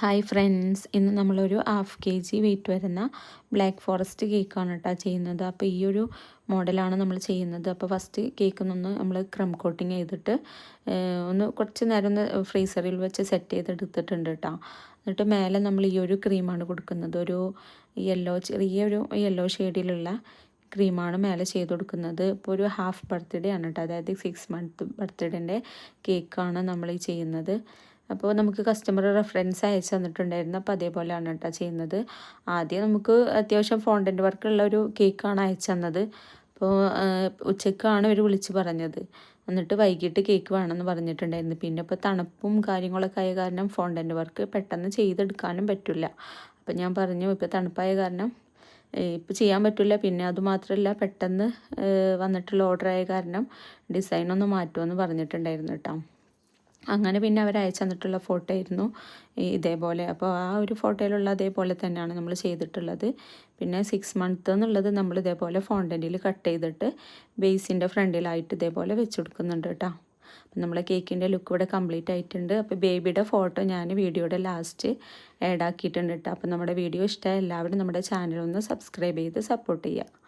Hi friends, ഇന്ന് നമ്മളൊരു 1/2 kg wait വരുന്ന ബ്ലാക്ക് ഫോറസ്റ്റ് കേക്കാണ് കേട്ടോ ചെയ്യുന്നത്. അപ്പോൾ ഈ ഒരു മോഡലാണ് നമ്മൾ ചെയ്യുന്നത്. അപ്പോൾ ഫസ്റ്റ് കേക്കിനൊന്ന് നമ്മൾ ക്രം കോട്ടിങ് ചെയ്തിട്ട് ഒന്ന് കുറച്ച് നേരം ഒന്ന് ഫ്രീസറിൽ വെച്ച് സെറ്റ് ചെയ്തെടുത്തിട്ടുണ്ട് കേട്ടോ. എന്നിട്ട് മേലെ നമ്മൾ ഈ ഒരു ക്രീമാണ് കൊടുക്കുന്നത്. ഒരു ചെറിയൊരു യെല്ലോ ഷെയ്ഡിലുള്ള ക്രീമാണ് മേലെ ചെയ്ത് കൊടുക്കുന്നത്. ഇപ്പോൾ ഒരു ഹാഫ് ബർത്ത്ഡേ ആണ് കേട്ടോ, അതായത് 6 month ബർത്ത്ഡേൻ്റെ കേക്കാണ് നമ്മൾ ഈ ചെയ്യുന്നത്. അപ്പോൾ നമുക്ക് കസ്റ്റമർ റെഫറൻസ് അയച്ചു തന്നിട്ടുണ്ടായിരുന്നു. അപ്പോൾ അതേപോലെയാണ് കേട്ടോ ചെയ്യുന്നത്. ആദ്യം നമുക്ക് അത്യാവശ്യം ഫോണ്ടൻ്റ് വർക്കുള്ള ഒരു കേക്കാണ് അയച്ചു തന്നത്. അപ്പോൾ ഉച്ചക്കാണ് ഇവർ വിളിച്ച് പറഞ്ഞത്. എന്നിട്ട് വൈകിട്ട് കേക്ക് വേണമെന്ന് പറഞ്ഞിട്ടുണ്ടായിരുന്നു. പിന്നെ ഇപ്പോൾ തണുപ്പും കാര്യങ്ങളൊക്കെ ആയ കാരണം ഫോണ്ടൻ്റ് വർക്ക് പെട്ടെന്ന് ചെയ്തെടുക്കാനും പറ്റില്ല. അപ്പോൾ ഞാൻ പറഞ്ഞു ഇപ്പോൾ തണുപ്പായ കാരണം ഇപ്പോൾ ചെയ്യാൻ പറ്റില്ല. പിന്നെ അതുമാത്രമല്ല പെട്ടെന്ന് വന്നിട്ടുള്ള ഓർഡർ ആയ കാരണം ഡിസൈനൊന്ന് മാറ്റുമെന്ന് പറഞ്ഞിട്ടുണ്ടായിരുന്നു കേട്ടോ. അങ്ങനെ പിന്നെ അവർ അയച്ചു തന്നിട്ടുള്ള ഫോട്ടോ ആയിരുന്നു ഇതേപോലെ. അപ്പോൾ ആ ഒരു ഫോട്ടോയിലുള്ള അതേപോലെ തന്നെയാണ് നമ്മൾ ചെയ്തിട്ടുള്ളത്. പിന്നെ 6 month എന്നുള്ളത് നമ്മൾ ഇതേപോലെ ഫോണ്ടൻറ്റിൽ കട്ട് ചെയ്തിട്ട് ബേസിൻ്റെ ഫ്രണ്ടിലായിട്ട് ഇതേപോലെ വെച്ച് കൊടുക്കുന്നുണ്ട് കേട്ടോ. അപ്പം നമ്മളെ കേക്കിൻ്റെ ലുക്ക് ഇവിടെ കംപ്ലീറ്റ് ആയിട്ടുണ്ട്. അപ്പോൾ ബേബിയുടെ ഫോട്ടോ ഞാൻ വീഡിയോയുടെ ലാസ്റ്റ് ആഡ് ആക്കിയിട്ടുണ്ട് കേട്ടോ. അപ്പോൾ നമ്മുടെ വീഡിയോ ഇഷ്ടമായ എല്ലാവരും നമ്മുടെ ചാനൽ ഒന്ന് സബ്സ്ക്രൈബ് ചെയ്ത് സപ്പോർട്ട് ചെയ്യുക.